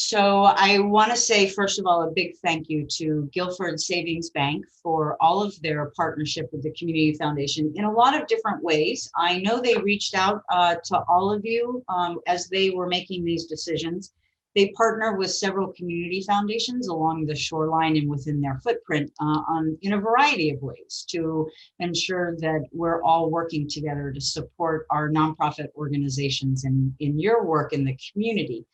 So I want to say, first of all, a big thank you to Guilford Savings Bank for all of their partnership with the Community Foundation in a lot of different ways. I know they reached out to all of you as they were making these decisions. They partner with several community foundations along the shoreline and within their footprint in a variety of ways to ensure that we're all working together to support our nonprofit organizations in your work in the community.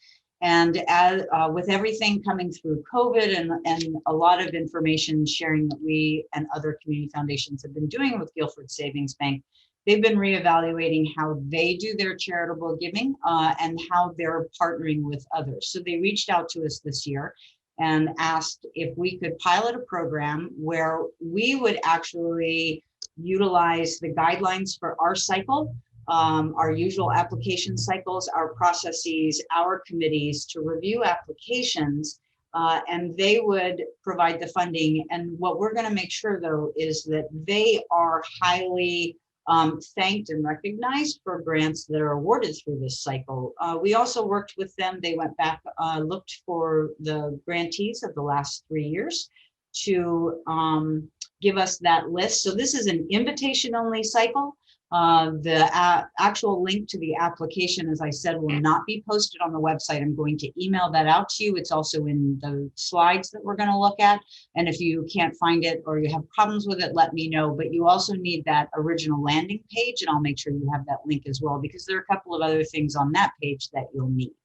And as, with everything coming through COVID and a lot of information sharing that we and other community foundations have been doing with Guilford Savings Bank, they've been reevaluating how they do their charitable giving and how they're partnering with others. So they reached out to us this year and asked if we could pilot a program where we would actually utilize the guidelines for our cycle, our usual application cycles, our processes, our committees to review applications, and they would provide the funding. And what we're going to make sure, though, is that they are highly thanked and recognized for grants that are awarded through this cycle. We also worked with them. They went back, looked for the grantees of the last 3 years to give us that list. So this is an invitation-only cycle. The actual link to the application, as I said, will not be posted on the website. I'm going to email that out to you. It's also in the slides that we're going to look at. And if you can't find it or you have problems with it, let me know. But you also need that original landing page, and I'll make sure you have that link as well, because there are a couple of other things on that page that you'll need.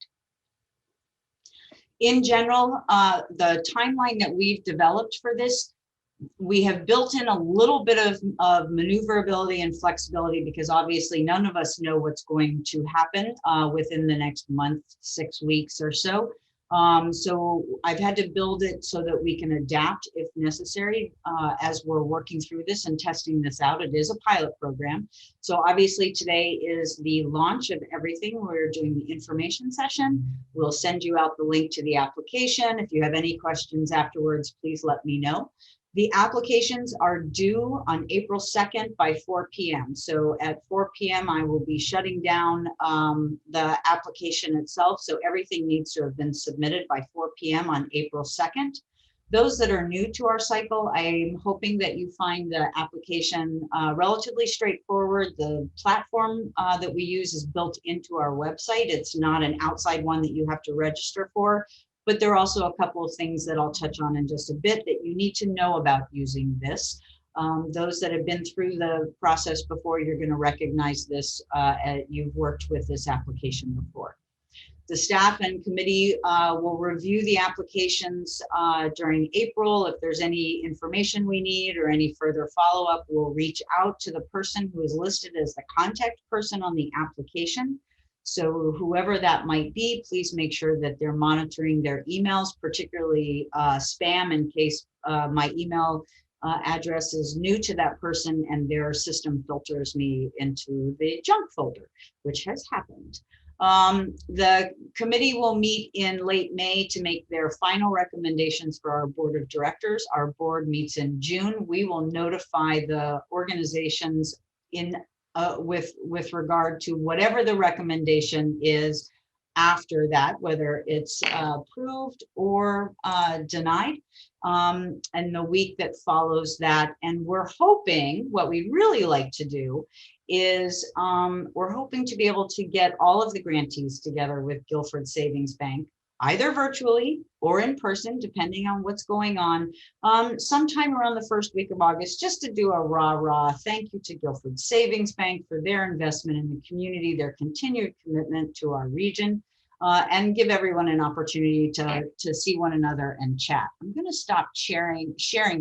In general, the timeline that we've developed for this, we have built in a little bit of maneuverability and flexibility, because obviously none of us know what's going to happen within the next month, 6 weeks or so. So I've had to build it so that we can adapt if necessary as we're working through this and testing this out. It is a pilot program. So obviously today is the launch of everything. We're doing the information session. We'll send you out the link to the application. If you have any questions afterwards, please let me know. The applications are due on April 2nd by 4 p.m. So at 4 p.m. I will be shutting down the application itself. So everything needs to have been submitted by 4 p.m. on April 2nd. Those that are new to our cycle, I'm hoping that you find the application relatively straightforward. The platform that we use is built into our website. It's not an outside one that you have to register for. But there are also a couple of things that I'll touch on in just a bit that you need to know about using this. Those that have been through the process before, you're going to recognize this. You've worked with this application before. The staff and committee will review the applications during April. If there's any information we need or any further follow-up, we'll reach out to the person who is listed as the contact person on the application. So whoever that might be, please make sure that they're monitoring their emails, particularly spam, in case my email address is new to that person and their system filters me into the junk folder, which has happened. The committee will meet in late May to make their final recommendations for our board of directors. Our board meets in June. We will notify the organizations with regard to whatever the recommendation is after that, whether it's approved or denied, and the week that follows that. And we're hoping, what we'd really like to do is we're hoping to be able to get all of the grantees together with Guilford Savings Bank, either virtually or in person, depending on what's going on, sometime around the first week of August, just to do a rah-rah thank you to Guilford Savings Bank for their investment in the community, their continued commitment to our region, and give everyone an opportunity to see one another and chat. I'm going to stop sharing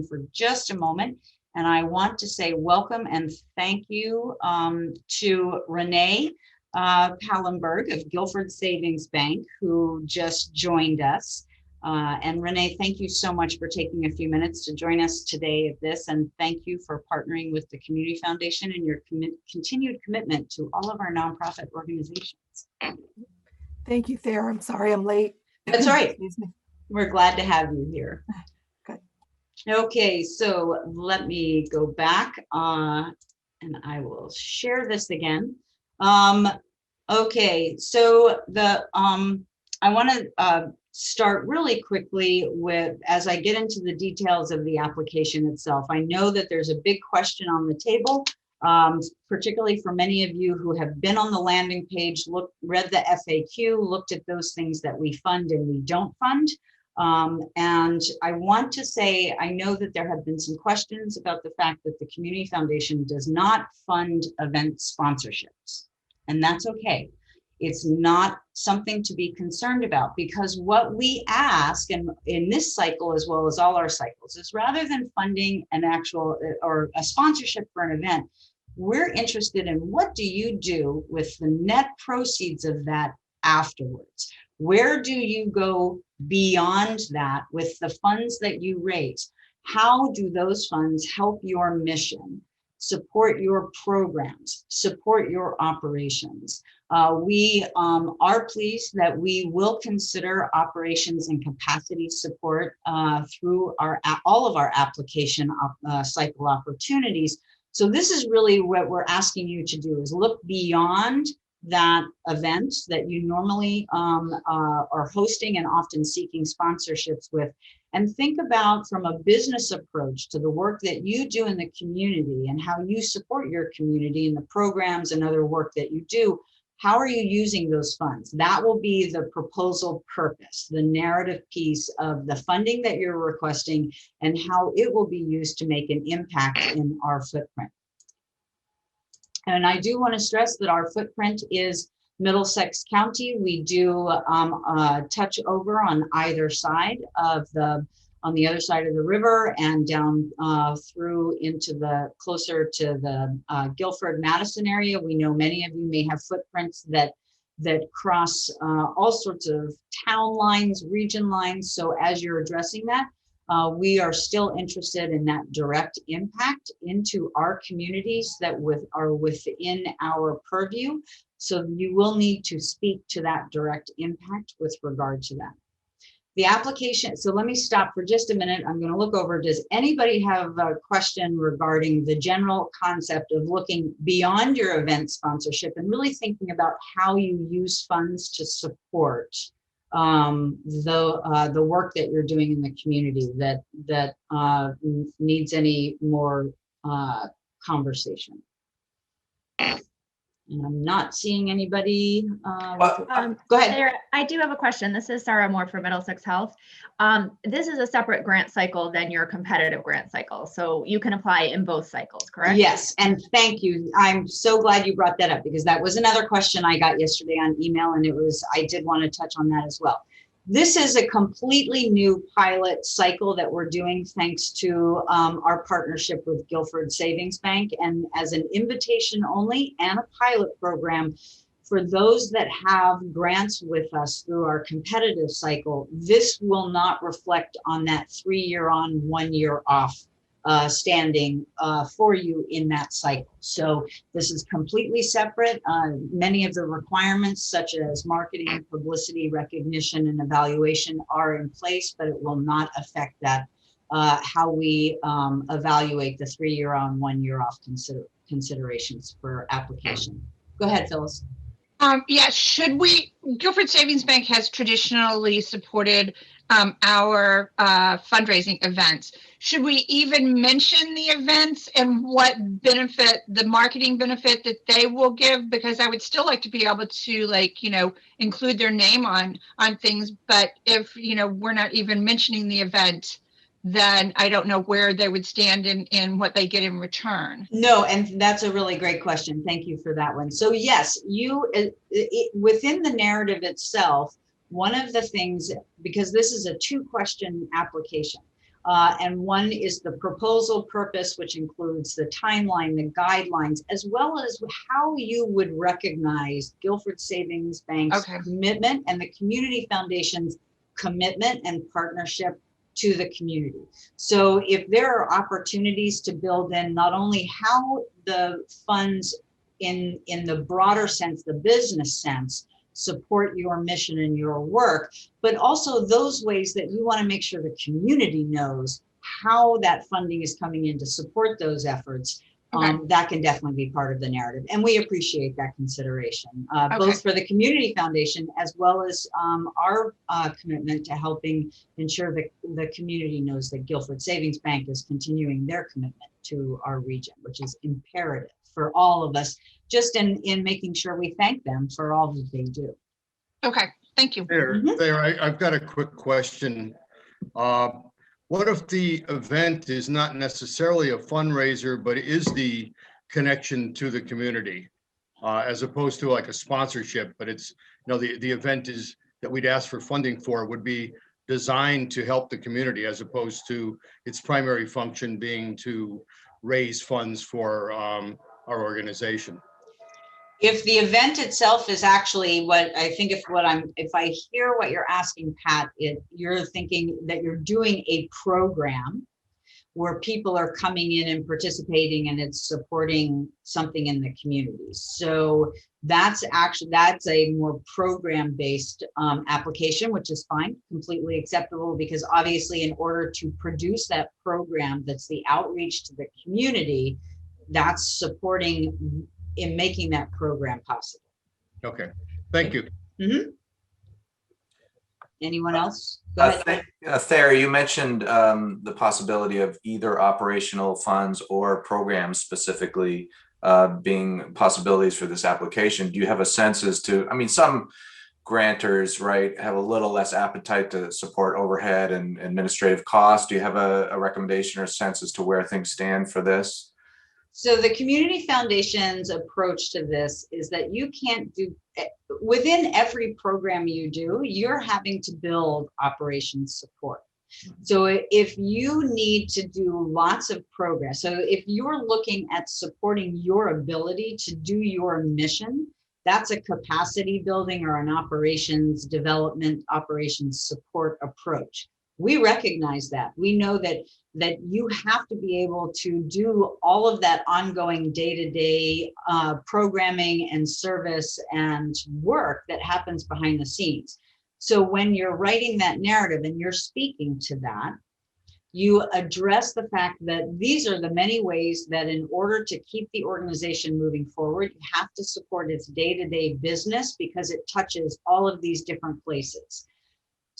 for just a moment, and I want to say welcome and thank you to Renee Pallenberg of Guilford Savings Bank, who just joined us. And Renee, thank you so much for taking a few minutes to join us today at this, and thank you for partnering with the Community Foundation and your continued commitment to all of our nonprofit organizations. Thank you, Thera. I'm sorry I'm late. That's all right. Excuse me. We're glad to have you here. Good. Okay, so let me go back and I will share this again. Okay, so the I want to start really quickly with, as I get into the details of the application itself. I know that there's a big question on the table, particularly for many of you who have been on the landing page, read the FAQ, looked at those things that we fund and we don't fund. And I want to say, I know that there have been some questions about the fact that the Community Foundation does not fund event sponsorships, and that's okay. It's not something to be concerned about, because what we ask, and in this cycle as well as all our cycles, is rather than funding an actual or a sponsorship for an event, we're interested in what do you do with the net proceeds of that afterwards? Where do you go beyond that with the funds that you raise? How do those funds help your mission, support your programs, support your operations? We are pleased that we will consider operations and capacity support through all of our application cycle opportunities. So this is really what we're asking you to do, is look beyond that event that you normally are hosting and often seeking sponsorships with, and think about, from a business approach to the work that you do in the community and how you support your community and the programs and other work that you do. How are you using those funds? That will be the proposal purpose, the narrative piece of the funding that you're requesting and how it will be used to make an impact in our footprint. And I do want to stress that our footprint is Middlesex County. We do touch over on either side of on the other side of the river and down through into the closer to the Guilford, Madison area. We know many of you may have footprints that cross all sorts of town lines, region lines. So as you're addressing that, we are still interested in that direct impact into our communities that are within our purview. So you will need to speak to that direct impact with regard to that. The application, so let me stop for just a minute. I'm going to look over. Does anybody have a question regarding the general concept of looking beyond your event sponsorship and really thinking about how you use funds to support the work that you're doing in the community that needs any more conversation? And I'm not seeing anybody. Go ahead. Sarah, I do have a question. This is Sarah Moore from Middlesex Health. This is a separate grant cycle than your competitive grant cycle. So you can apply in both cycles, correct? Yes, and thank you. I'm so glad you brought that up, because that was another question I got yesterday on email, and I did want to touch on that as well. This is a completely new pilot cycle that we're doing thanks to our partnership with Guilford Savings Bank, and as an invitation only and a pilot program for those that have grants with us through our competitive cycle. This will not reflect on that 3-year on, 1 year off standing for you in that cycle. So this is completely separate. Many of the requirements, such as marketing, publicity, recognition, and evaluation, are in place, but it will not affect that, how we evaluate the 3-year on, 1 year off considerations for application. Go ahead, Phyllis. Yeah, Guilford Savings Bank has traditionally supported our fundraising events. Should we even mention the events and what benefit, the marketing benefit that they will give? Because I would still like to be able to, include their name on things. But if, we're not even mentioning the event, then I don't know where they would stand in what they get in return. No, and that's a really great question. Thank you for that one. So yes, within the narrative itself, one of the things, because this is a 2-question application, and one is the proposal purpose, which includes the timeline, the guidelines, as well as how you would recognize Guilford Savings Bank's commitment and the Community Foundation's commitment and partnership to the community. So if there are opportunities to build in not only how the funds in the broader sense, the business sense, support your mission and your work, but also those ways that you want to make sure the community knows how that funding is coming in to support those efforts, Okay. That can definitely be part of the narrative. And we appreciate that consideration, Okay. both for the Community Foundation as well as our commitment to helping ensure that the community knows that Guilford Savings Bank is continuing their commitment to our region, which is imperative for all of us, just in making sure we thank them for all that they do. Okay, thank you. I've got a quick question. What if the event is not necessarily a fundraiser, but is the connection to the community, as opposed to like a sponsorship, but it's, the event is that we'd ask for funding for would be designed to help the community as opposed to its primary function being to raise funds for our organization. If the event itself is actually what I think, if I hear what you're asking, Pat, you're thinking that you're doing a program where people are coming in and participating and it's supporting something in the community. So that's a more program-based application, which is fine, completely acceptable, because obviously in order to produce that program, that's the outreach to the community, that's supporting in making that program possible. Okay, thank you. Mm-hmm. Anyone else? Go ahead. Thayer, you mentioned the possibility of either operational funds or programs specifically being possibilities for this application. Do you have a sense as to, I mean, some grantors, right, have a little less appetite to support overhead and administrative costs. Do you have a recommendation or sense as to where things stand for this? So the Community Foundation's approach to this is that you can't do, within every program you do, you're having to build operations support. So if you need to do lots of progress, so if you're looking at supporting your ability to do your mission, that's a capacity building or an operations development, operations support approach. We recognize that. We know that you have to be able to do all of that ongoing day-to-day programming and service and work that happens behind the scenes. So when you're writing that narrative and you're speaking to that, you address the fact that these are the many ways that in order to keep the organization moving forward, you have to support its day-to-day business because it touches all of these different places.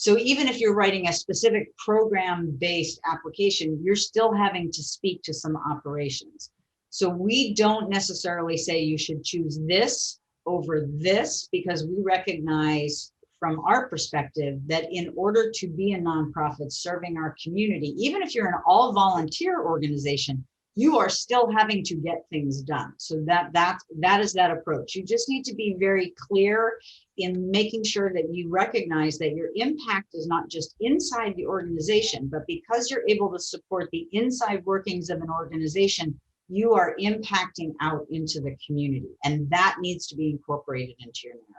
So even if you're writing a specific program-based application, you're still having to speak to some operations. So we don't necessarily say you should choose this over this, because we recognize from our perspective that in order to be a nonprofit serving our community, even if you're an all-volunteer organization, you are still having to get things done. So that is that approach. You just need to be very clear in making sure that you recognize that your impact is not just inside the organization, but because you're able to support the inside workings of an organization, you are impacting out into the community. And that needs to be incorporated into your narrative.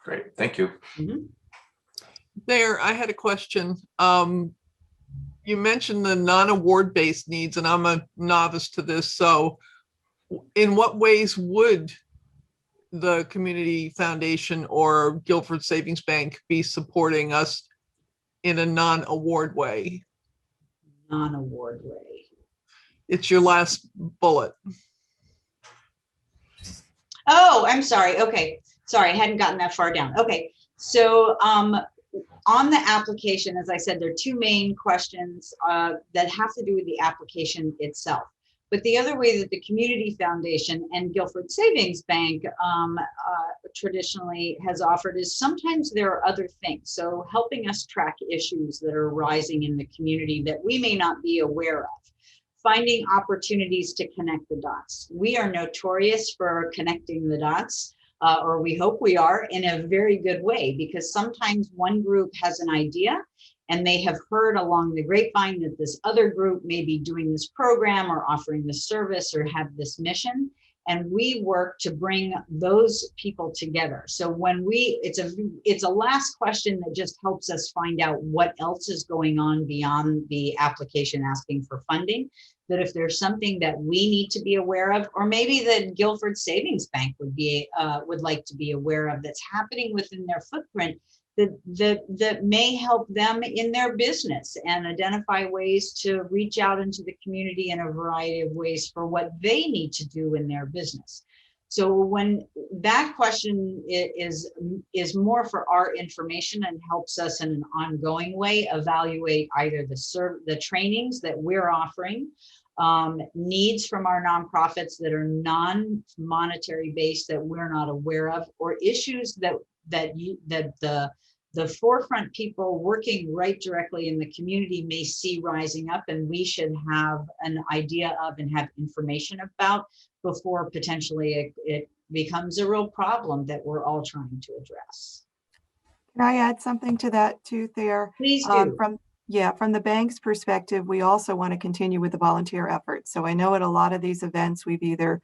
Great, thank you. Mm-hmm. There, I had a question. You mentioned the non-award-based needs, and I'm a novice to this. So in what ways would the Community Foundation or Guilford Savings Bank be supporting us in a non-award way? Non-award way. It's your last bullet. Oh, I'm sorry. Okay. Sorry, I hadn't gotten that far down. Okay. So on the application, as I said, there are two main questions that have to do with the application itself. But the other way that the Community Foundation and Guilford Savings Bank traditionally has offered is sometimes there are other things. So helping us track issues that are arising in the community that we may not be aware of. Finding opportunities to connect the dots. We are notorious for connecting the dots. Or we hope we are, in a very good way, because sometimes one group has an idea and they have heard along the grapevine that this other group may be doing this program or offering this service or have this mission. And we work to bring those people together. So when it's a last question that just helps us find out what else is going on beyond the application asking for funding, that if there's something that we need to be aware of, or maybe that Guilford Savings Bank would like to be aware of that's happening within their footprint that may help them in their business and identify ways to reach out into the community in a variety of ways for what they need to do in their business. So when that question is more for our information and helps us in an ongoing way evaluate either the trainings that we're offering, needs from our nonprofits that are non-monetary based that we're not aware of, or issues that the forefront people working right directly in the community may see rising up, and we should have an idea of and have information about before potentially it becomes a real problem that we're all trying to address. Can I add something to that too, Thayer? Please do. From the bank's perspective, we also want to continue with the volunteer effort. So I know at a lot of these events, we've either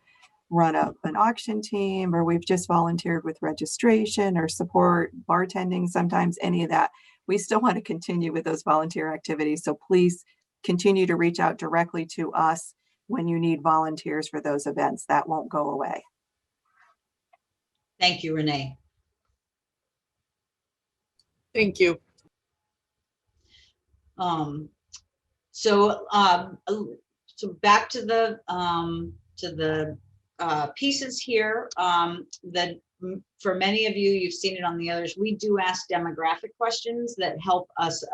run up an auction team or we've just volunteered with registration or support, bartending, sometimes any of that. We still want to continue with those volunteer activities. So please continue to reach out directly to us when you need volunteers for those events. That won't go away. Thank you, Renee. Thank you. So back to the pieces here, that for many of you, you've seen it on the others, we do ask demographic questions that help us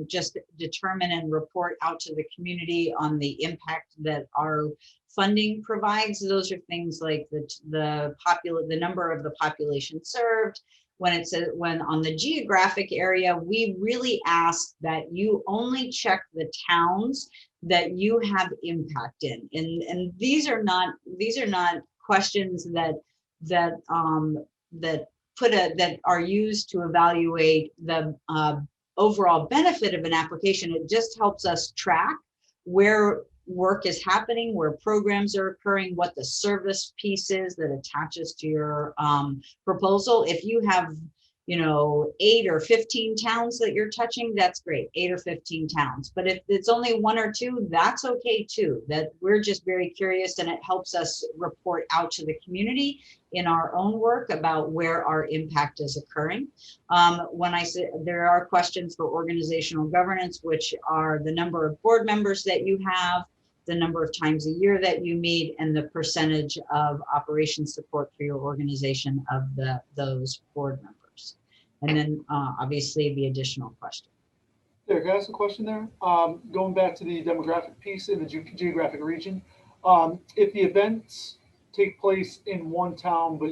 just determine and report out to the community on the impact that our funding provides. Those are things like the number of the population served. When on the geographic area, we really ask that you only check the towns that you have impact in, and these are not questions that are used to evaluate the overall benefit of an application. It just helps us track where work is happening, where programs are occurring, what the service piece is that attaches to your proposal. If you have 8 or 15 towns that you're touching, that's great, 8 or 15 towns. But if it's only 1 or 2, that's okay too. That we're just very curious, and it helps us report out to the community in our own work about where our impact is occurring. When I say there are questions for organizational governance, which are the number of board members that you have, the number of times a year that you meet, and the percentage of operation support for your organization of those board members. And then obviously the additional question. Yeah, can I ask a question there? Going back to the demographic piece in the geographic region, if the events take place in one town, but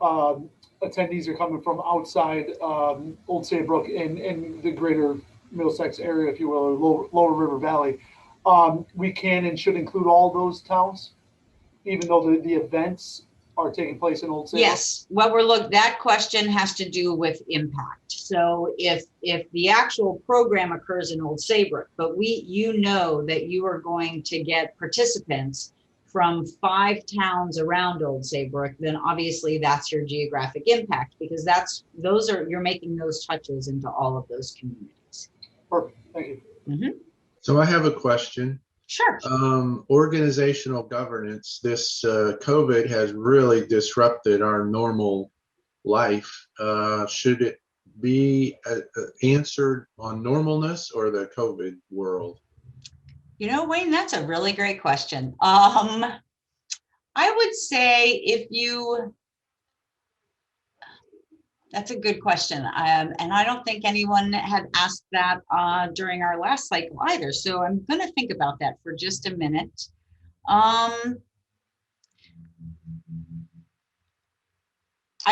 attendees are coming from outside Old Saybrook and the greater Middlesex area, if you will, or Lower River Valley, we can and should include all those towns, even though the events are taking place in Old Saybrook? Yes, that question has to do with impact. So if the actual program occurs in Old Saybrook, but you know that you are going to get participants from 5 towns around Old Saybrook, then obviously that's your geographic impact, because you're making those touches into all of those communities. Perfect, thank you. Mm-hmm. So I have a question. Sure. Organizational governance. This COVID has really disrupted our normal life. Should it be answered on normalness or the COVID world? Wayne, that's a really great question. I would say that's a good question. And I don't think anyone had asked that during our last cycle either. So I'm going to think about that for just a minute. I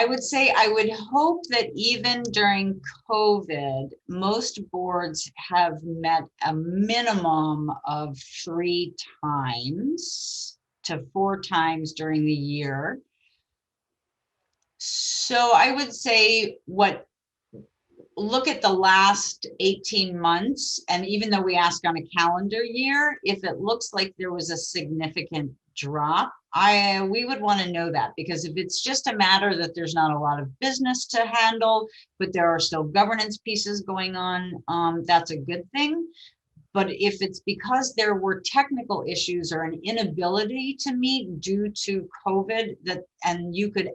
would say I would hope that even during COVID, most boards have met a minimum of 3 times to 4 times during the year. So I would say look at the last 18 months, and even though we ask on a calendar year, if it looks like there was a significant drop, we would want to know that, because if it's just a matter that there's not a lot of business to handle, but there are still governance pieces going on, that's a good thing. But if it's because there were technical issues or an inability to meet due to COVID, and you could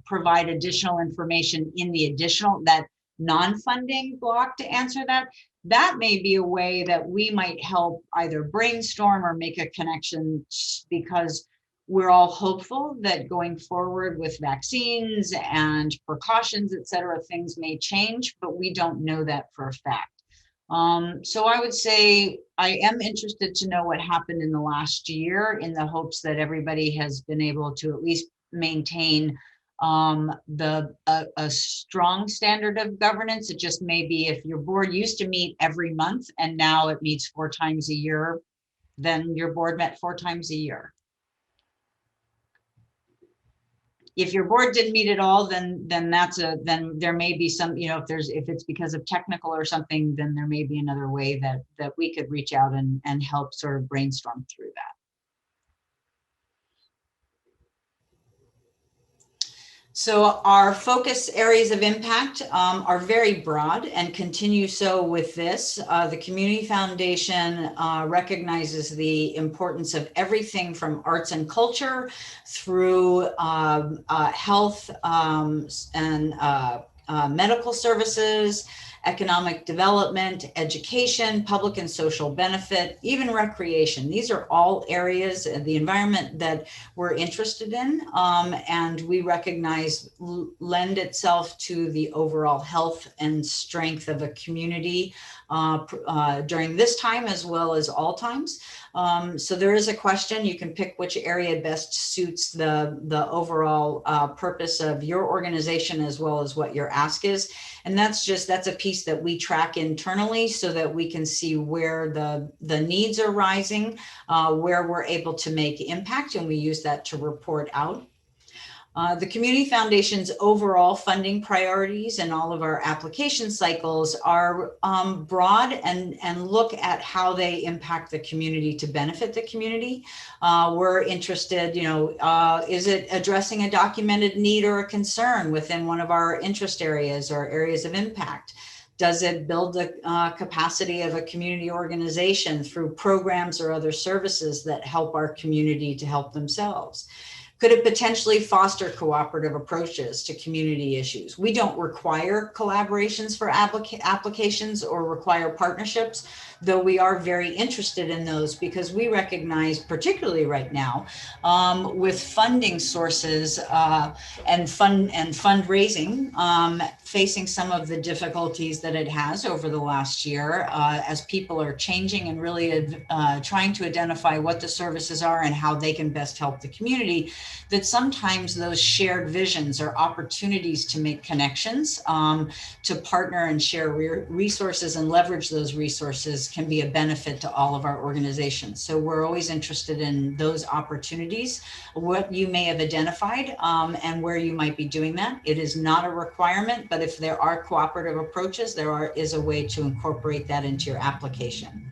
provide additional information in the additional, that non-funding block to answer that, that may be a way that we might help either brainstorm or make a connection, because we're all hopeful that going forward with vaccines and precautions, et cetera, things may change, but we don't know that for a fact. So I would say I am interested to know what happened in the last year, in the hopes that everybody has been able to at least maintain a strong standard of governance. It just may be, if your board used to meet every month and now it meets 4 times a year, then your board met 4 times a year. If your board didn't meet at all, then there may be some, if it's because of technical or something, then there may be another way that we could reach out and help sort of brainstorm through that. So our focus areas of impact are very broad and continue so with this. The Community Foundation recognizes the importance of everything from arts and culture through health and medical services, economic development, education, public and social benefit, even recreation. These are all areas of the environment that we're interested in, and we recognize lend itself to the overall health and strength of a community during this time as well as all times. So there is a question, you can pick which area best suits the overall purpose of your organization as well as what your ask is. And that's a piece that we track internally so that we can see where the needs are rising, where we're able to make impact, and we use that to report out. The Community Foundation's overall funding priorities and all of our application cycles are broad and look at how they impact the community to benefit the community. We're interested, is it addressing a documented need or a concern within one of our interest areas or areas of impact? Does it build the capacity of a community organization through programs or other services that help our community to help themselves? Could it potentially foster cooperative approaches to community issues? We don't require collaborations for applications or require partnerships, though we are very interested in those because we recognize, particularly right now, with funding sources and fundraising facing some of the difficulties that it has over the last year as people are changing and really trying to identify what the services are and how they can best help the community, that sometimes those shared visions are opportunities to make connections, to partner and share resources and leverage those resources can be a benefit to all of our organizations. So we're always interested in those opportunities, what you may have identified and where you might be doing that. It is not a requirement, but if there are cooperative approaches, is a way to incorporate that into your application.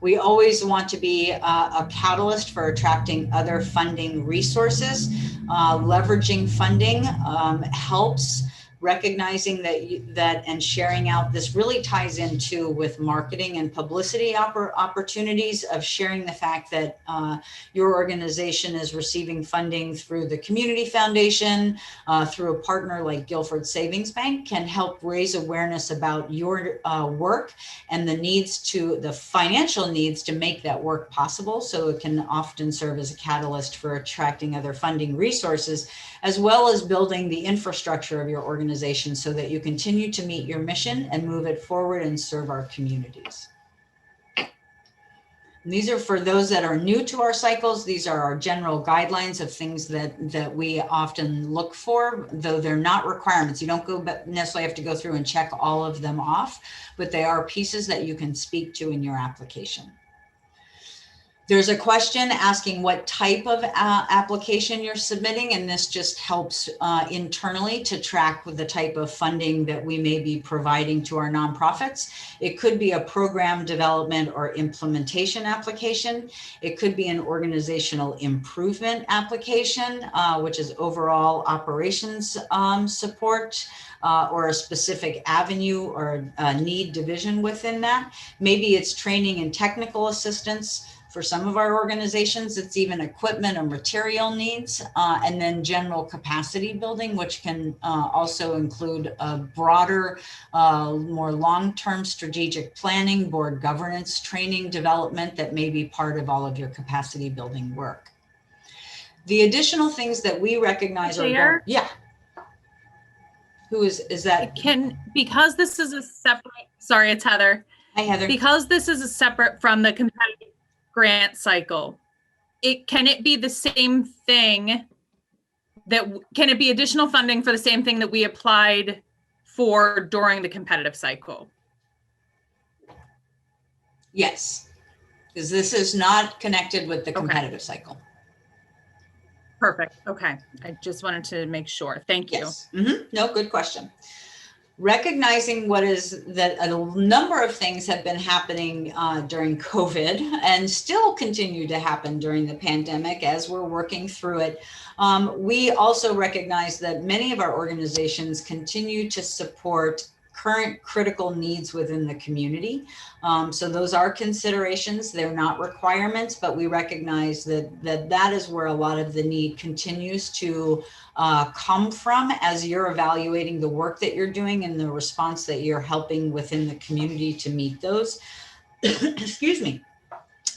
We always want to be a catalyst for attracting other funding resources. Leveraging funding helps. Recognizing that and sharing out, this really ties into with marketing and publicity opportunities of sharing the fact that your organization is receiving funding through the Community Foundation, through a partner like Guilford Savings Bank, can help raise awareness about your work and the financial needs to make that work possible. So it can often serve as a catalyst for attracting other funding resources, as well as building the infrastructure of your organization so that you continue to meet your mission and move it forward and serve our communities. And these are for those that are new to our cycles. These are our general guidelines of things that we often look for, though they're not requirements. You don't necessarily have to go through and check all of them off, but they are pieces that you can speak to in your application. There's a question asking what type of application you're submitting, and this just helps internally to track with the type of funding that we may be providing to our nonprofits. It could be a program development or implementation application. It could be an organizational improvement application, which is overall operations support. Or a specific avenue or need division within that. Maybe it's training and technical assistance For some of our organizations, it's even equipment or material needs, and then general capacity building, which can also include a broader, more long-term strategic planning, board governance, training, development that may be part of all of your capacity building work. The additional things that we recognize are, Chair? yeah. Who is that? Because this is a separate, sorry, it's Heather. Hi, Heather. Because this is a separate from the competitive grant cycle, can it be the same thing can it be additional funding for the same thing that we applied for during the competitive cycle? Yes, because this is not connected with the Okay. competitive cycle. Perfect. Okay. I just wanted to make sure. Thank you. Yes. No, good question. Recognizing what is that a number of things have been happening during COVID and still continue to happen during the pandemic as we're working through it. We also recognize that many of our organizations continue to support current critical needs within the community. So those are considerations. They're not requirements, but we recognize that is where a lot of the need continues to come from as you're evaluating the work that you're doing and the response that you're helping within the community to meet those. Excuse me.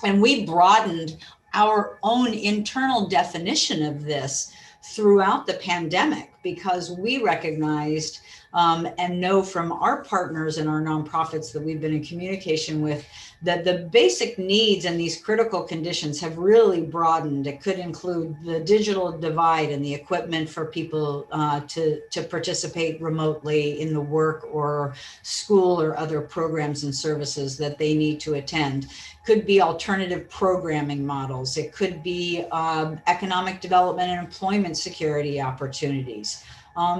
And we broadened our own internal definition of this throughout the pandemic because we recognized and know from our partners and our nonprofits that we've been in communication with that the basic needs and these critical conditions have really broadened. It could include the digital divide and the equipment for people to participate remotely in the work or school or other programs and services that they need to attend. Could be alternative programming models. It could be economic development and employment security opportunities.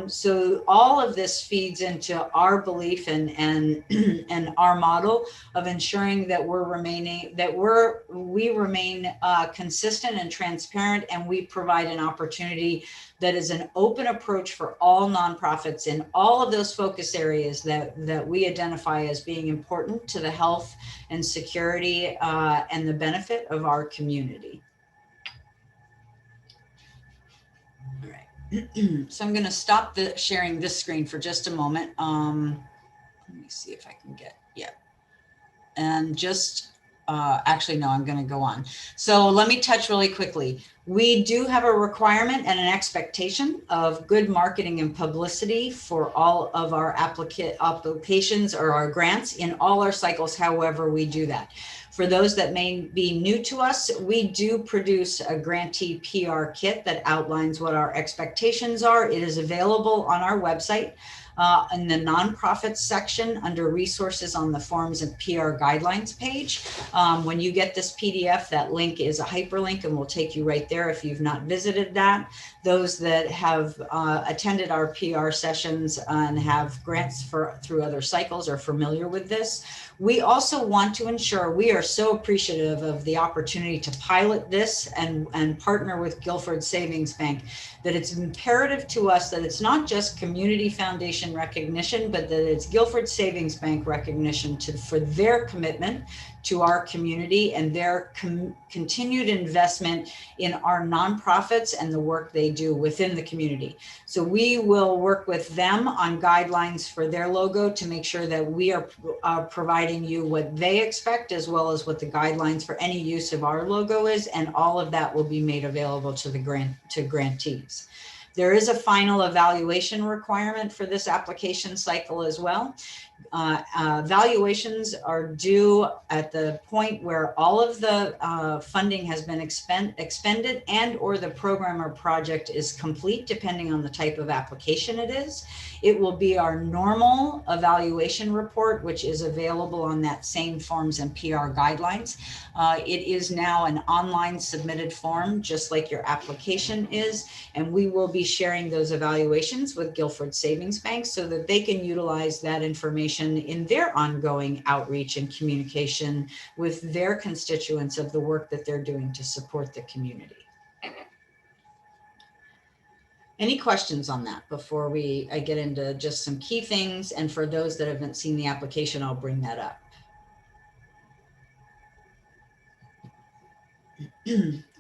So all of this feeds into our belief and our model of ensuring that we remain consistent and transparent, and we provide an opportunity that is an open approach for all nonprofits in all of those focus areas that we identify as being important to the health and security and the benefit of our community. All right. So I'm going to stop sharing this screen for just a moment. Let me see if I can and just actually, no, I'm going to go on. So let me touch really quickly. We do have a requirement and an expectation of good marketing and publicity for all of our applications or our grants in all our cycles, however we do that. For those that may be new to us, we do produce a grantee PR kit that outlines what our expectations are. It is available on our website in the nonprofits section under resources on the forms and PR guidelines page. When you get this PDF, that link is a hyperlink and will take you right there if you've not visited that. Those that have attended our PR sessions and have grants through other cycles are familiar with this. We also want to ensure, we are so appreciative of the opportunity to pilot this and partner with Guilford Savings Bank, that it's imperative to us that it's not just community foundation recognition, but that it's Guilford Savings Bank recognition for their commitment to our community and their continued investment in our nonprofits and the work they do within the community. So we will work with them on guidelines for their logo to make sure that we are providing you what they expect, as well as what the guidelines for any use of our logo is, and all of that will be made available to the grantees. There is a final evaluation requirement for this application cycle as well. Valuations are due at the point where all of the funding has been expended and or the program or project is complete, depending on the type of application it is. It will be our normal evaluation report, which is available on that same forms and PR guidelines. It is now an online submitted form, just like your application is, and we will be sharing those evaluations with Guilford Savings Bank so that they can utilize that information in their ongoing outreach and communication with their constituents of the work that they're doing to support the community. Any questions on that before I get into just some key things? And for those that haven't seen the application, I'll bring that up.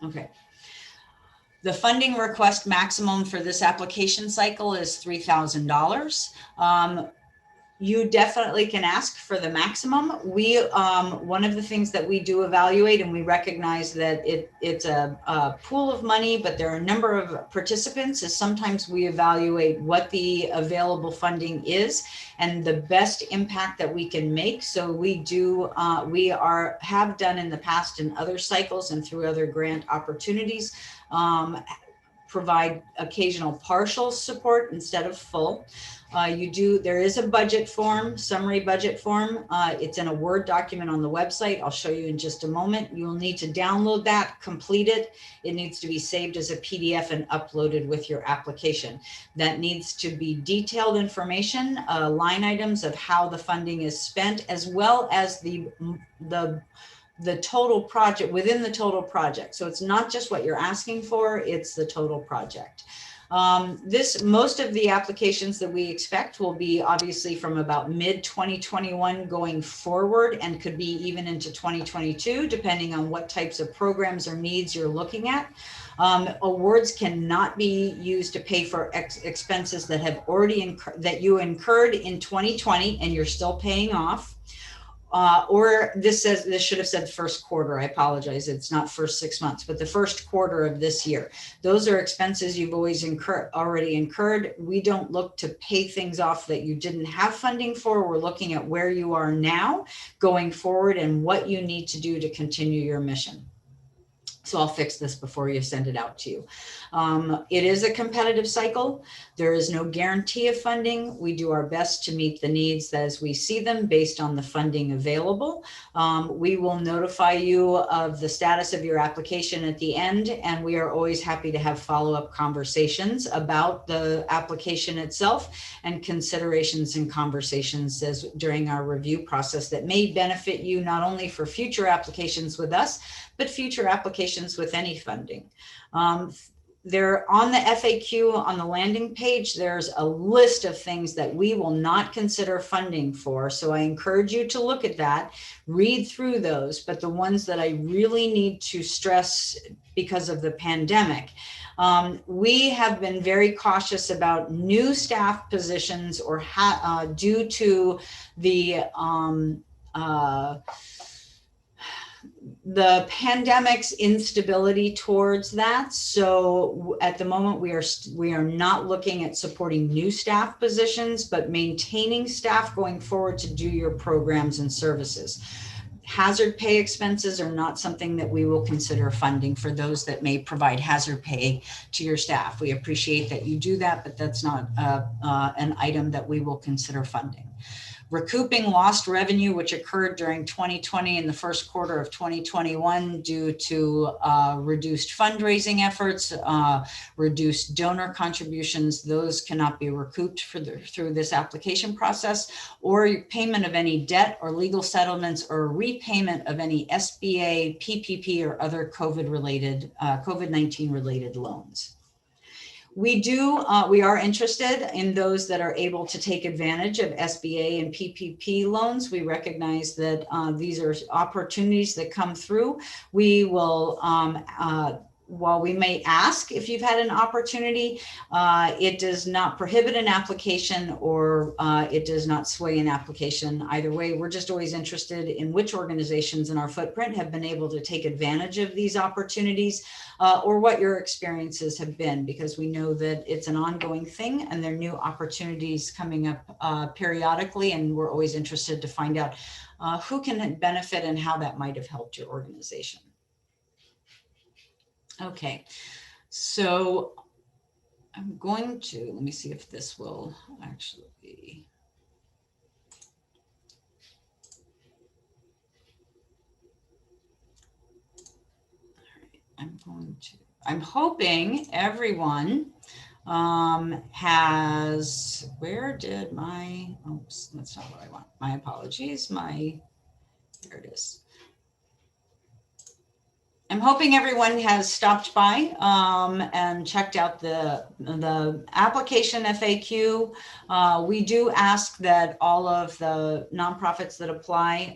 Okay. The funding request maximum for this application cycle is $3,000. You definitely can ask for the maximum. We, one of the things that we do evaluate, and we recognize that it's a pool of money, but there are a number of participants, is sometimes we evaluate what the available funding is and the best impact that we can make. So we do, have done in the past in other cycles and through other grant opportunities, provide occasional partial support instead of full. There is a budget form, summary budget form. It's in a Word document on the website. I'll show you in just a moment. You'll need to download that, complete it. It needs to be saved as a PDF and uploaded with your application. That needs to be detailed information, line items of how the funding is spent, as well as the total project, within the total project. So it's not just what you're asking for, it's the total project. Most of the applications that we expect will be obviously from about mid 2021 going forward, and could be even into 2022, depending on what types of programs or needs you're looking at. Awards cannot be used to pay for expenses that have already that you incurred in 2020 and you're still paying off. Or this should have said first quarter. I apologize. It's not first 6 months, but the first quarter of this year. Those are expenses you've already incurred. We don't look to pay things off that you didn't have funding for. We're looking at where you are now going forward and what you need to do to continue your mission. So I'll fix this before you send it out to you. It is a competitive cycle. There is no guarantee of funding. We do our best to meet the needs as we see them based on the funding available. We will notify you of the status of your application at the end, and we are always happy to have follow-up conversations about the application itself and considerations and conversations during our review process that may benefit you not only for future applications with us, but future applications with any funding. There on the FAQ on the landing page, there's a list of things that we will not consider funding for. So I encourage you to look at that, read through those, but the ones that I really need to stress because of the pandemic, we have been very cautious about new staff positions or due to the pandemic's instability towards that. So at the moment, we are not looking at supporting new staff positions, but maintaining staff going forward to do your programs and services. Hazard pay expenses are not something that we will consider funding for those that may provide hazard pay to your staff. We appreciate that you do that, but that's not an item that we will consider funding. Recouping lost revenue, which occurred during 2020 and the first quarter of 2021 due to reduced fundraising efforts, reduced donor contributions, those cannot be recouped through this application process, or payment of any debt or legal settlements or repayment of any SBA, PPP, or other COVID-19 related loans. We are interested in those that are able to take advantage of SBA and PPP loans. We recognize that these are opportunities that come through. We will, while we may ask if you've had an opportunity, it does not prohibit an application or it does not sway an application either way. We're just always interested in which organizations in our footprint have been able to take advantage of these opportunities or what your experiences have been, because we know that it's an ongoing thing and there are new opportunities coming up periodically, and we're always interested to find out who can benefit and how that might have helped your organization. Okay, so I'm going to, let me see if this will actually be. All right, I'm hoping everyone has, where did my, oops, that's not what I want. My apologies, there it is. I'm hoping everyone has stopped by and checked out the application FAQ. We do ask that all of the nonprofits that apply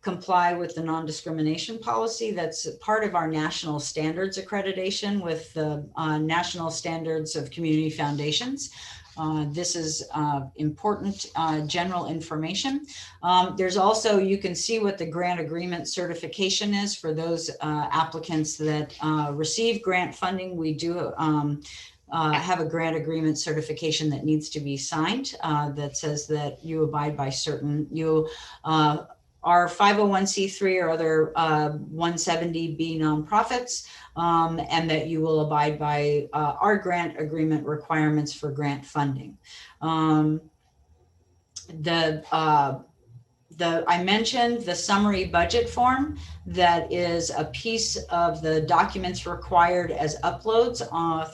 comply with the non-discrimination policy. That's part of our national standards accreditation with the National Standards of Community Foundations. This is important general information. There's also, you can see what the grant agreement certification is for those applicants that receive grant funding. We do have a grant agreement certification that needs to be signed that says that you abide by certain, are 501c3 or other 170B nonprofits, and that you will abide by our grant agreement requirements for grant funding. I mentioned the summary budget form that is a piece of the documents required as uploads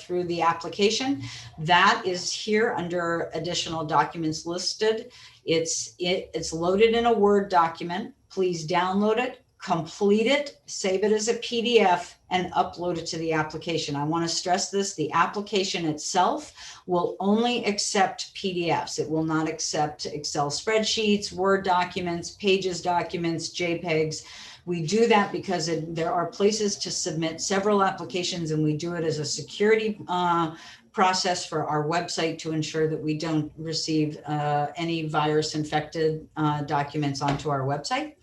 through the application. That is here under additional documents listed. It's loaded in a Word document. Please download it, complete it, save it as a PDF, and upload it to the application. I want to stress this, the application itself will only accept PDFs. It will not accept Excel spreadsheets, Word documents, Pages documents, JPEGs. We do that because there are places to submit several applications, and we do it as a security process for our website to ensure that we don't receive any virus infected documents onto our website.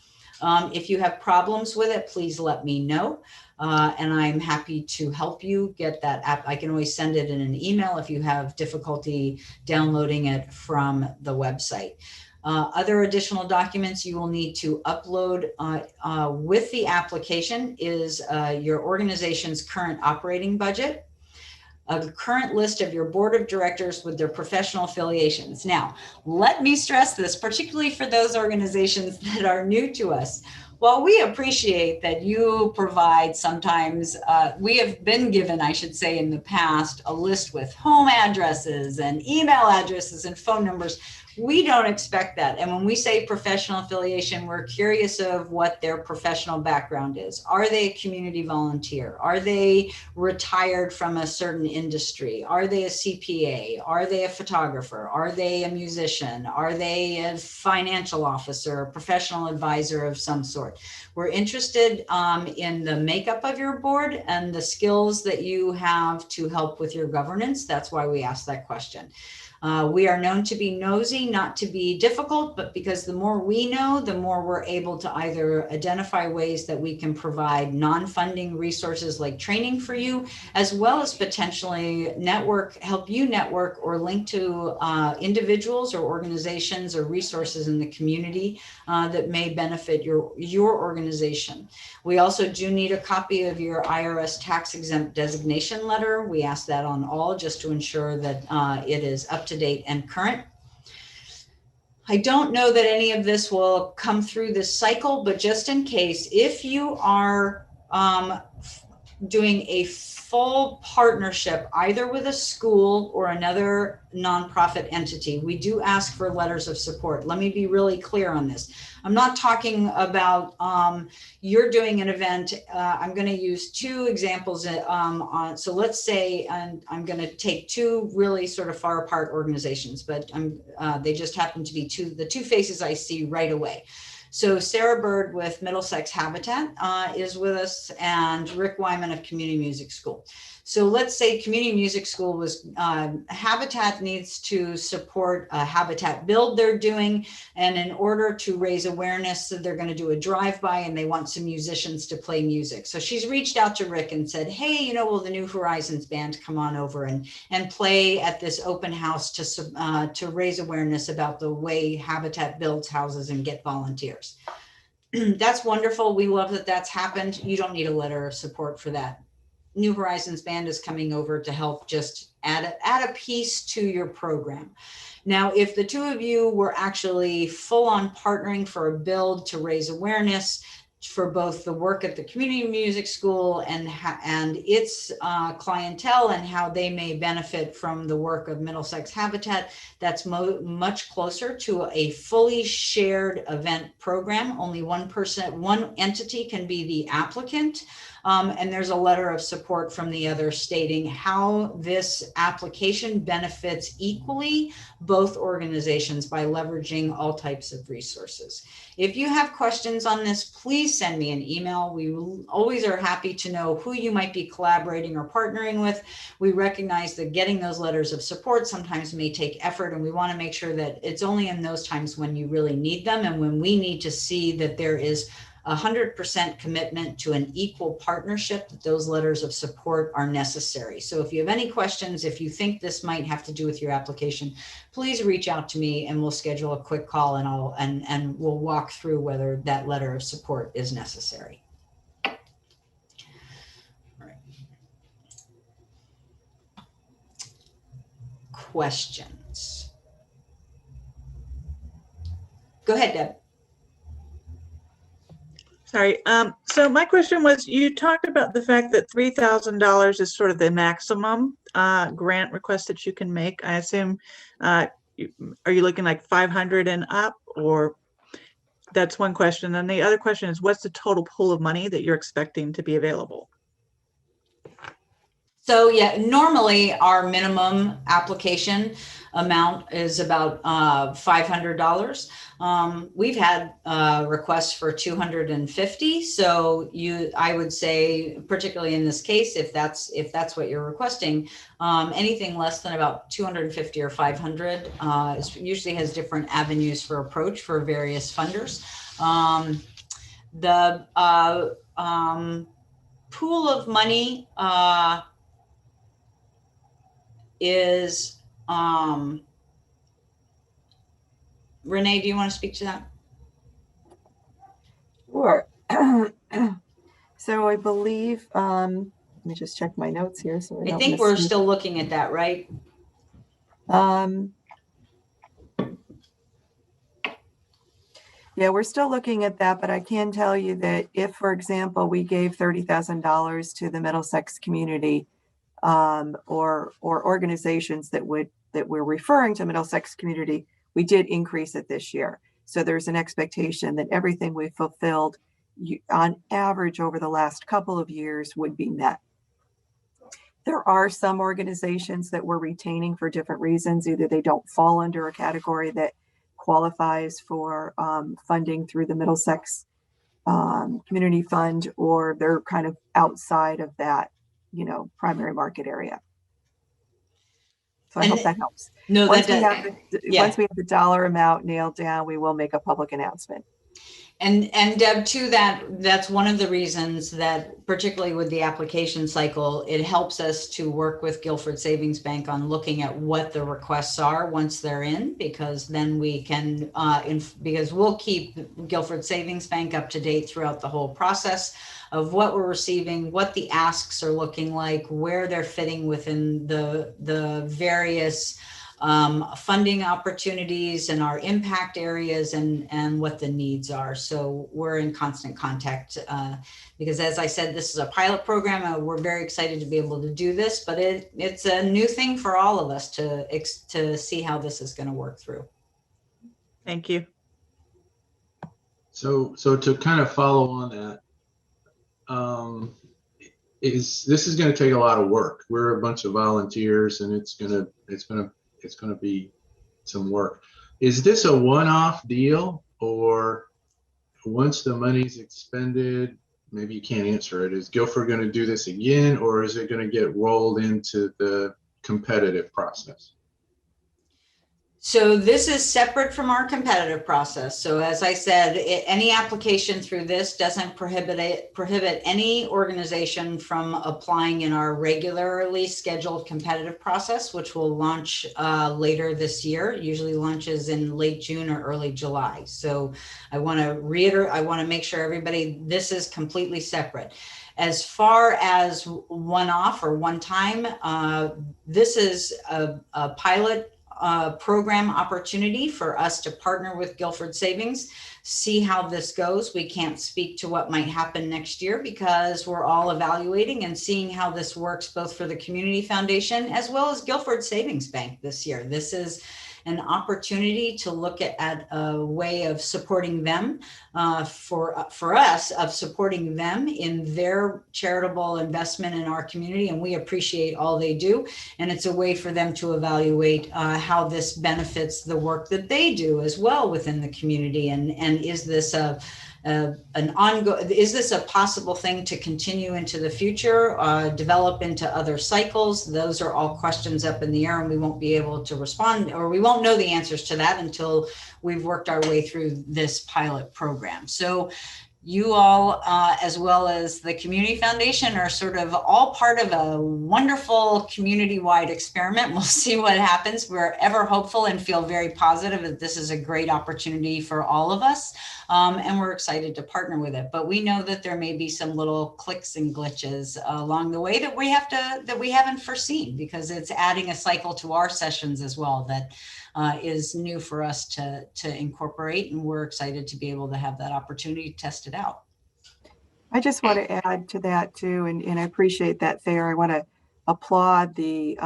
If you have problems with it, please let me know. And I'm happy to help you get that app. I can always send it in an email if you have difficulty downloading it from the website. Other additional documents you will need to upload with the application is your organization's current operating budget, a current list of your board of directors with their professional affiliations. Now, let me stress this, particularly for those organizations that are new to us. While we appreciate that you provide sometimes, we have been given, I should say in the past, a list with home addresses and email addresses and phone numbers. We don't expect that. And when we say professional affiliation, we're curious of what their professional background is. Are they a community volunteer? Are they retired from a certain industry? Are they a CPA? Are they a photographer? Are they a musician? Are they a financial officer, a professional advisor of some sort? We're interested in the makeup of your board and the skills that you have to help with your governance. That's why we asked that question. We are known to be nosy, not to be difficult, but because the more we know, the more we're able to either identify ways that we can provide non-funding resources like training for you, as well as potentially help you network or link to individuals or organizations or resources in the community that may benefit your organization. We also do need a copy of your IRS tax exempt designation letter. We ask that on all just to ensure that it is up to date and current. I don't know that any of this will come through this cycle, but just in case, if you are doing a full partnership, either with a school or another nonprofit entity, we do ask for letters of support. Let me be really clear on this. I'm not talking about you're doing an event. I'm going to use two examples. So let's say I'm going to take two really sort of far apart organizations, but they just happen to be the two faces I see right away. So Sarah Bird with Middlesex Habitat is with us, and Rick Wyman of Community Music School. So let's say Community Music School was, Habitat needs to support a Habitat build they're doing. And in order to raise awareness, so they're going to do a drive-by and they want some musicians to play music. So she's reached out to Rick and said, hey, will the New Horizons band come on over and play at this open house to raise awareness about the way Habitat builds houses and get volunteers. That's wonderful. We love that that's happened. You don't need a letter of support for that. New Horizons Band is coming over to help just add a piece to your program. Now, if the two of you were actually full on partnering for a build to raise awareness for both the work at the Community Music School and its clientele and how they may benefit from the work of Middlesex Habitat, that's much closer to a fully shared event program. Only one entity can be the applicant. And there's a letter of support from the other stating how this application benefits equally both organizations by leveraging all types of resources. If you have questions on this, please send me an email. We always are happy to know who you might be collaborating or partnering with. We recognize that getting those letters of support sometimes may take effort, and we want to make sure that it's only in those times when you really need them and when we need to see that there is 100% commitment to an equal partnership, that those letters of support are necessary. So if you have any questions, if you think this might have to do with your application, please reach out to me and we'll schedule a quick call and we'll walk through whether that letter of support is necessary. All right. Questions? Go ahead, Deb. Sorry. So my question was, you talked about the fact that $3,000 is sort of the maximum grant request that you can make. I assume, are you looking like 500 and up, or that's one question. And the other question is, what's the total pool of money that you're expecting to be available? So yeah, normally our minimum application amount is about $500. We've had requests for 250. So I would say, particularly in this case, if that's what you're requesting, anything less than about 250 or 500 usually has different avenues for approach for various funders. The pool of money is Renee, do you want to speak to that? Sure. So I believe, let me just check my notes here. So I think we're still looking at that, right? Yeah, we're still looking at that, but I can tell you that if, for example, we gave $30,000 to the Middlesex community, or organizations that we're referring to Middlesex community, we did increase it this year. So there's an expectation that everything we fulfilled on average over the last couple of years would be met. There are some organizations that we're retaining for different reasons. Either they don't fall under a category that qualifies for funding through the Middlesex Community Fund, or they're kind of outside of that, primary market area. So I hope that helps. No, once we have the dollar amount nailed down, we will make a public announcement. And Deb, too, that's one of the reasons that, particularly with the application cycle, it helps us to work with Guilford Savings Bank on looking at what the requests are once they're in, because then we can, because we'll keep Guilford Savings Bank up to date throughout the whole process of what we're receiving, what the asks are looking like, where they're fitting within the various funding opportunities and our impact areas and what the needs are. So we're in constant contact because, as I said, this is a pilot program. We're very excited to be able to do this, but it's a new thing for all of us to see how this is going to work through. Thank you. So to kind of follow on that, this is going to take a lot of work. We're a bunch of volunteers, and it's going to be some work. Is this a one-off deal, or once the money's expended, maybe you can't answer it, is Guilford going to do this again, or is it going to get rolled into the competitive process? So this is separate from our competitive process. So as I said, any application through this doesn't prohibit any organization from applying in our regularly scheduled competitive process, which will launch later this year. It usually launches in late June or early July. So I want to reiterate, I want to make sure everybody, this is completely separate. As far as one-off or one-time, this is a pilot program opportunity for us to partner with Guilford Savings, see how this goes. We can't speak to what might happen next year because we're all evaluating and seeing how this works both for the Community Foundation as well as Guilford Savings Bank this year. This is an opportunity to look at a way of supporting them, for us, of supporting them in their charitable investment in our community. And we appreciate all they do. And it's a way for them to evaluate how this benefits the work that they do as well within the community. And is this is this a possible thing to continue into the future, develop into other cycles? Those are all questions up in the air, and we won't be able to respond, or we won't know the answers to that until we've worked our way through this pilot program. So you all, as well as the Community Foundation, are sort of all part of a wonderful community-wide experiment. We'll see what happens. We're ever hopeful and feel very positive that this is a great opportunity for all of us. And we're excited to partner with it. But we know that there may be some little clicks and glitches along the way that we haven't foreseen, because it's adding a cycle to our sessions as well that is new for us to incorporate, and we're excited to be able to have that opportunity to test it out. I just want to add to that too, and I appreciate that, Thayer. I want to applaud the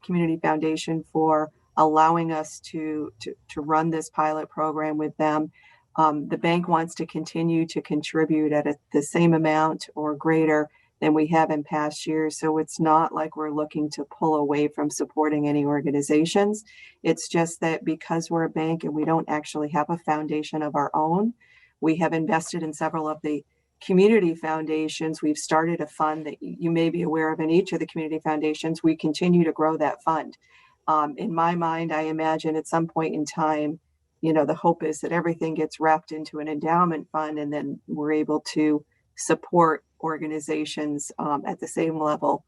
Community Foundation for allowing us to run this pilot program with them. The bank wants to continue to contribute at the same amount or greater than we have in past years. So it's not like we're looking to pull away from supporting any organizations. It's just that because we're a bank and we don't actually have a foundation of our own, we have invested in several of the community foundations. We've started a fund that you may be aware of in each of the community foundations. We continue to grow that fund. In my mind, I imagine at some point in time, the hope is that everything gets wrapped into an endowment fund, and then we're able to support organizations at the same level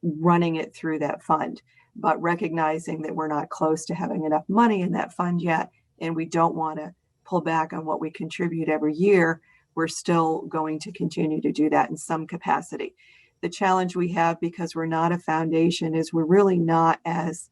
running it through that fund, but recognizing that we're not close to having enough money in that fund yet, and we don't want to pull back on what we contribute every year. We're still going to continue to do that in some capacity. The challenge we have, because we're not a foundation, is we're really not as,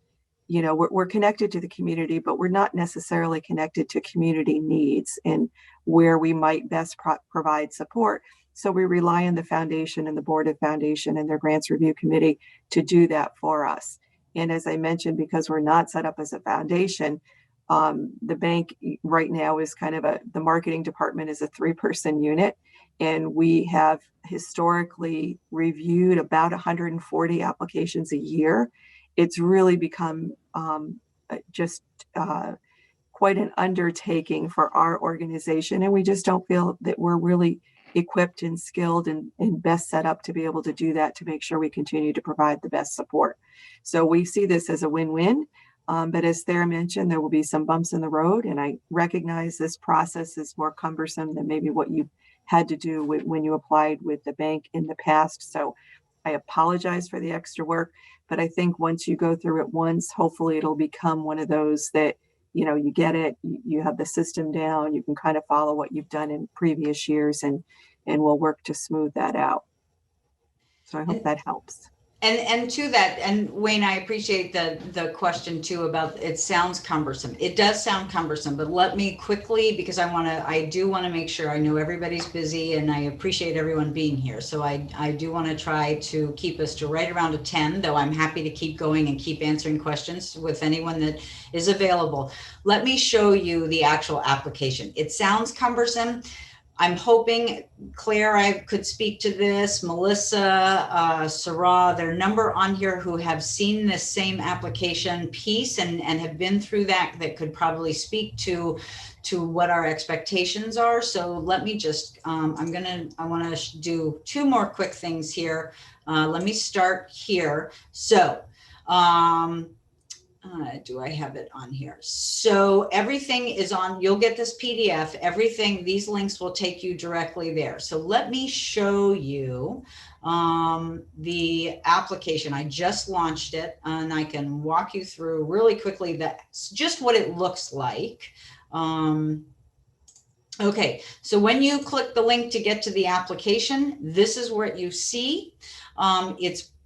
we're connected to the community, but we're not necessarily connected to community needs and where we might best provide support. So we rely on the foundation and the board of foundation and their grants review committee to do that for us. And as I mentioned, because we're not set up as a foundation, the bank right now is the marketing department is a 3-person unit. And we have historically reviewed about 140 applications a year. It's really become quite an undertaking for our organization. And we just don't feel that we're really equipped and skilled and best set up to be able to do that, to make sure we continue to provide the best support. So we see this as a win-win. But as Thayer mentioned, there will be some bumps in the road. And I recognize this process is more cumbersome than maybe what you had to do when you applied with the bank in the past. So I apologize for the extra work. But I think once you go through it once, hopefully it'll become one of those that, you get it, you have the system down, you can kind of follow what you've done in previous years, and we'll work to smooth that out. So I hope that helps. And to that, and Wayne, I appreciate the question too about it sounds cumbersome. It does sound cumbersome, but let me quickly, because I do want to make sure, I know everybody's busy and I appreciate everyone being here. So I do want to try to keep us to right around 10, though I'm happy to keep going and keep answering questions with anyone that is available. Let me show you the actual application. It sounds cumbersome. I'm hoping, Claire, I could speak to this, Melissa, Sarah, there are a number on here who have seen this same application piece and have been through that could probably speak to what our expectations are. So let me just, I want to do 2 more quick things here. Let me start here. So, do I have it on here? So everything is on, you'll get this PDF, everything, these links will take you directly there. So let me show you the application. I just launched it and I can walk you through really quickly that's just what it looks like. Okay, so when you click the link to get to the application, this is what you see.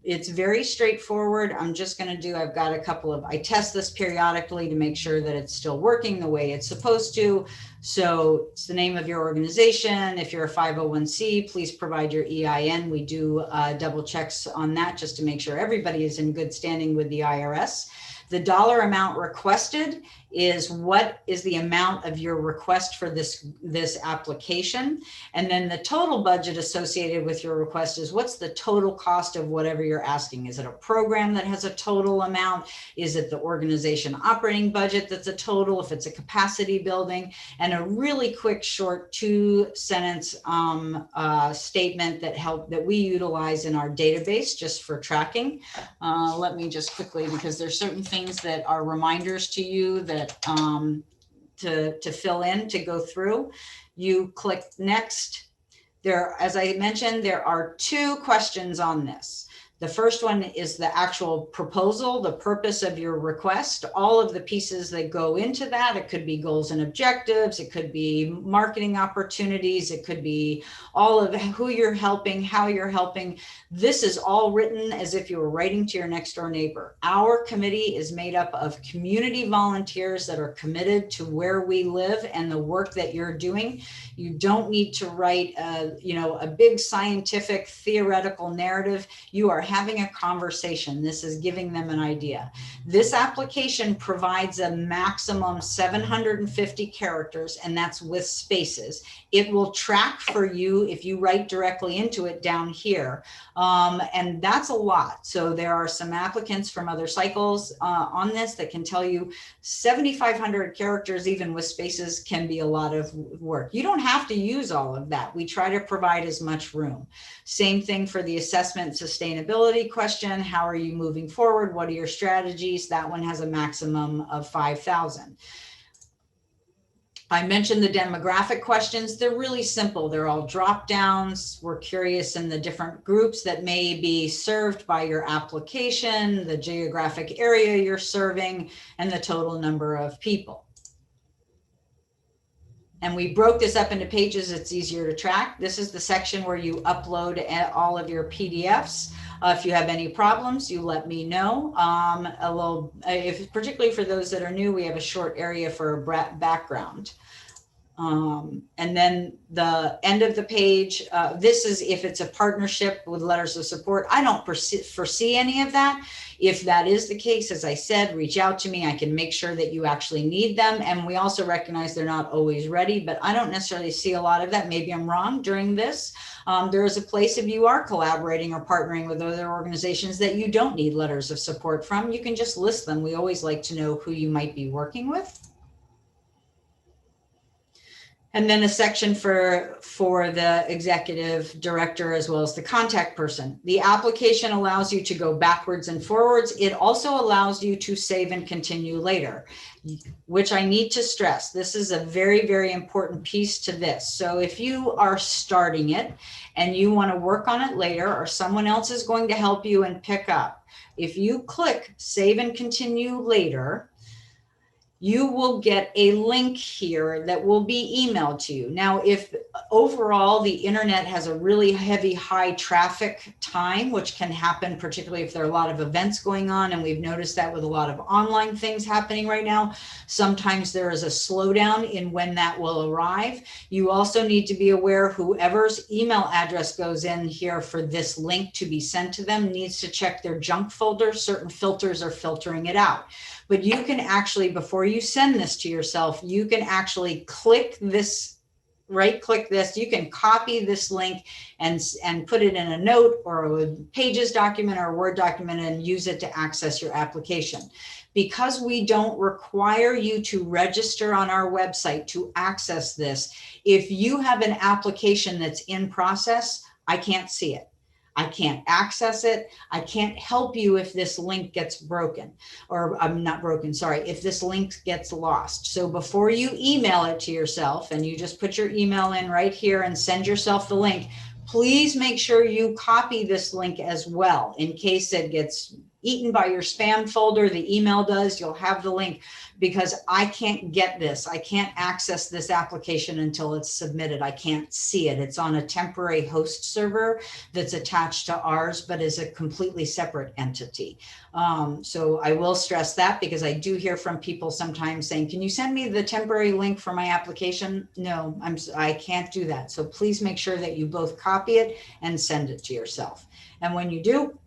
It's very straightforward. I'm just going to do, I've got a couple of, I test this periodically to make sure that it's still working the way it's supposed to. So it's the name of your organization. If you're a 501c, please provide your EIN. We do double checks on that just to make sure everybody is in good standing with the IRS. The dollar amount requested is what is the amount of your request for this application. And then the total budget associated with your request is what's the total cost of whatever you're asking. Is it a program that has a total amount? Is it the organization operating budget that's a total, if it's a capacity building? And a really quick, short 2-sentence statement that we utilize in our database just for tracking. Let me just quickly, because there's certain things that are reminders to you that to fill in, to go through. You click next. There, as I mentioned, there are 2 questions on this. The first one is the actual proposal, the purpose of your request, all of the pieces that go into that. It could be goals and objectives. It could be marketing opportunities. It could be all of who you're helping, how you're helping. This is all written as if you were writing to your next door neighbor. Our committee is made up of community volunteers that are committed to where we live and the work that you're doing. You don't need to write a big scientific theoretical narrative. You are having a conversation. This is giving them an idea. This application provides a maximum 750 characters, and that's with spaces. It will track for you if you write directly into it down here. And that's a lot. So there are some applicants from other cycles on this that can tell you 7,500 characters, even with spaces, can be a lot of work. You don't have to use all of that. We try to provide as much room. Same thing for the assessment sustainability question. How are you moving forward? What are your strategies? That one has a maximum of 5,000. I mentioned the demographic questions. They're really simple. They're all drop downs. We're curious in the different groups that may be served by your application, the geographic area you're serving, and the total number of people. And we broke this up into pages. It's easier to track. This is the section where you upload all of your PDFs. If you have any problems, you let me know. Particularly for those that are new, we have a short area for a background. And then the end of the page, this is if it's a partnership with letters of support. I don't foresee any of that. If that is the case, as I said, reach out to me. I can make sure that you actually need them. And we also recognize they're not always ready, but I don't necessarily see a lot of that. Maybe I'm wrong during this. There is a place if you are collaborating or partnering with other organizations that you don't need letters of support from. You can just list them. We always like to know who you might be working with. And then a section for the executive director as well as the contact person. The application allows you to go backwards and forwards. It also allows you to save and continue later, which I need to stress. This is a very, very important piece to this. So if you are starting it and you want to work on it later, or someone else is going to help you and pick up, if you click save and continue later, you will get a link here that will be emailed to you. Now, if overall the internet has a really heavy, high traffic time, which can happen, particularly if there are a lot of events going on, and we've noticed that with a lot of online things happening right now, sometimes there is a slowdown in when that will arrive. You also need to be aware whoever's email address goes in here for this link to be sent to them needs to check their junk folder. Certain filters are filtering it out. But you can actually, before you send this to yourself, you can actually click this, right-click this. You can copy this link and put it in a note or a Pages document or a Word document and use it to access your application. Because we don't require you to register on our website to access this, if you have an application that's in process, I can't see it. I can't access it. I can't help you if this link gets broken, or I'm not broken, sorry, if this link gets lost. So before you email it to yourself, and you just put your email in right here and send yourself the link, please make sure you copy this link as well in case it gets eaten by your spam folder. The email does, you'll have the link, because I can't get this. I can't access this application until it's submitted. I can't see it. It's on a temporary host server that's attached to ours, but is a completely separate entity. So I will stress that, because I do hear from people sometimes saying, can you send me the temporary link for my application? No, I can't do that. So please make sure that you both copy it and send it to yourself. And when you do,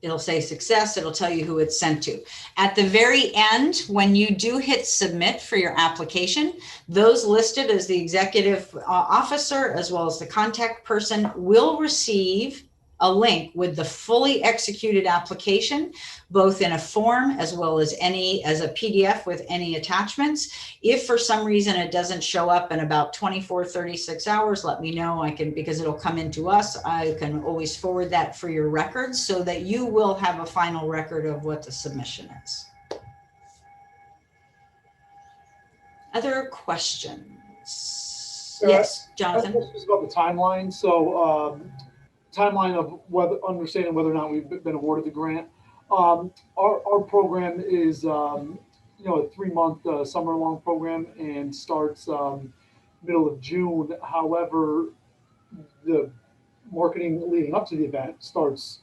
It'll say success. It'll tell you who it's sent to. At the very end, when you do hit submit for your application, those listed as the executive officer as well as the contact person will receive a link with the fully executed application, both in a form as well as a PDF with any attachments. If for some reason it doesn't show up in about 24, 36 hours, let me know. I can, because it'll come into us, I can always forward that for your records so that you will have a final record of what the submission is. Other questions? Yes, Jonathan. This was about the timeline. So timeline of understanding whether or not we've been awarded the grant. Our program is a 3-month summer-long program and starts middle of June. However, the marketing leading up to the event starts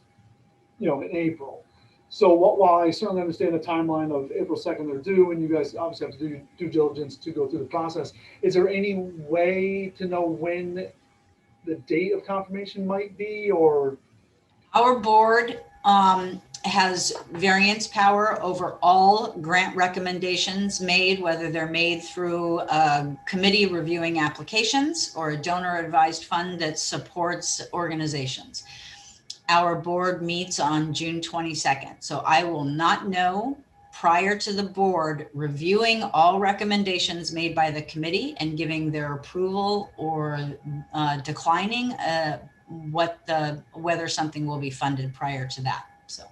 in April. So while I certainly understand the timeline of April 2nd they're due, and you guys obviously have to do due diligence to go through the process, is there any way to know when the date of confirmation might be? Or our board has variance power over all grant recommendations made, whether they're made through a committee reviewing applications or a donor advised fund that supports organizations. Our board meets on June 22nd. So I will not know prior to the board reviewing all recommendations made by the committee and giving their approval or declining whether something will be funded prior to that. So.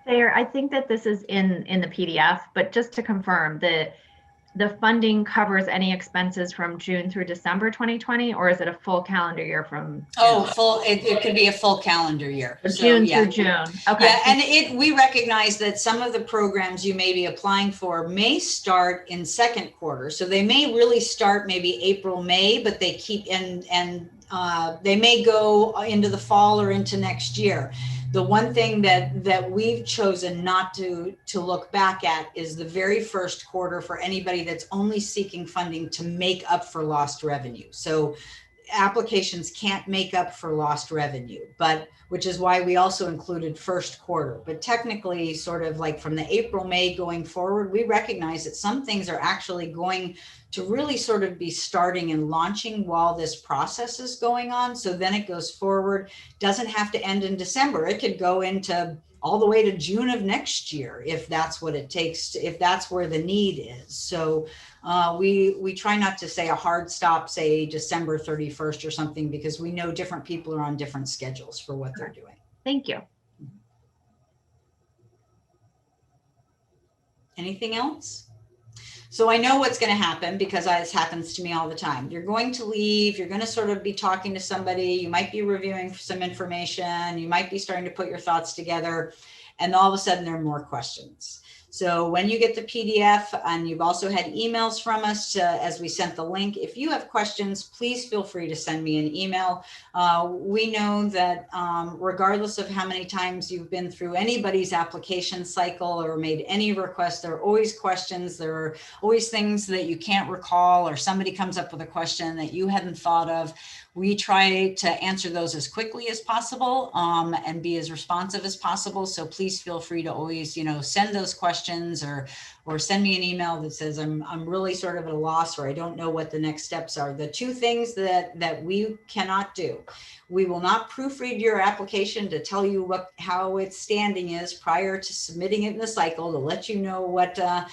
Thayer, I think that this is in the PDF, but just to confirm, the funding covers any expenses from June through December 2020, or is it a full calendar year from? It could be a full calendar year. June through June. Okay. Yeah, and we recognize that some of the programs you may be applying for may start in second quarter. So they may really start maybe April, May, but they keep and they may go into the fall or into next year. The one thing that we've chosen not to look back at is the very first quarter for anybody that's only seeking funding to make up for lost revenue. So applications can't make up for lost revenue, but which is why we also included first quarter. But technically, sort of like from the April, May going forward, we recognize that some things are actually going to really sort of be starting and launching while this process is going on. So then it goes forward, doesn't have to end in December. It could go into all the way to June of next year, if that's what it takes, if that's where the need is. So we try not to say a hard stop, say December 31st or something, because we know different people are on different schedules for what they're doing. Thank you. Anything else? So I know what's going to happen because this happens to me all the time. You're going to leave, you're going to sort of be talking to somebody, you might be reviewing some information, you might be starting to put your thoughts together, and all of a sudden there are more questions. So when you get the PDF, and you've also had emails from us as we sent the link, if you have questions, please feel free to send me an email. We know that regardless of how many times you've been through anybody's application cycle or made any requests, there are always questions. There are always things that you can't recall, or somebody comes up with a question that you hadn't thought of. We try to answer those as quickly as possible and be as responsive as possible. So please feel free to always, send those questions or send me an email that says I'm really sort of at a loss, or I don't know what the next steps are. The two things that we cannot do: we will not proofread your application to tell you how its standing is prior to submitting it in the cycle, to let you know what the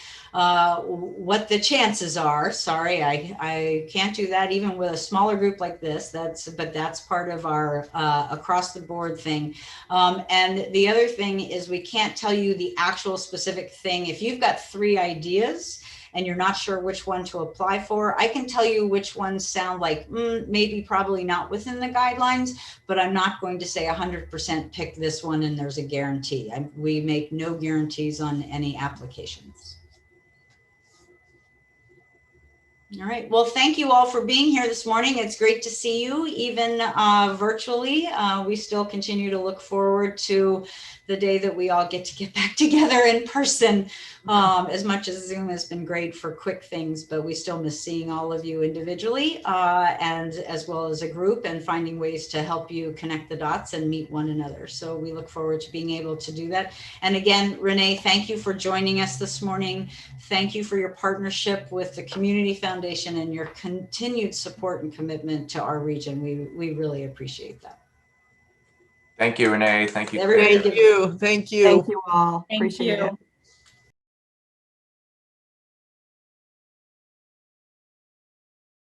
chances are. Sorry, I can't do that even with a smaller group like this. But that's part of our across the board thing. And the other thing is we can't tell you the actual specific thing. If you've got 3 ideas and you're not sure which one to apply for, I can tell you which ones sound like maybe probably not within the guidelines, but I'm not going to say 100% pick this one and there's a guarantee. We make no guarantees on any applications. All right. Well, thank you all for being here this morning. It's great to see you, even virtually. We still continue to look forward to the day that we all get back together in person. As much as Zoom has been great for quick things, but we still miss seeing all of you individually and as well as a group, and finding ways to help you connect the dots and meet one another. So we look forward to being able to do that. And again, Renee, thank you for joining us this morning. Thank you for your partnership with the Community Foundation and your continued support and commitment to our region. We really appreciate that. Thank you, Renee. Thank you. Everybody Thank give- you. Thank you. Thank you all. Thank Appreciate you. it.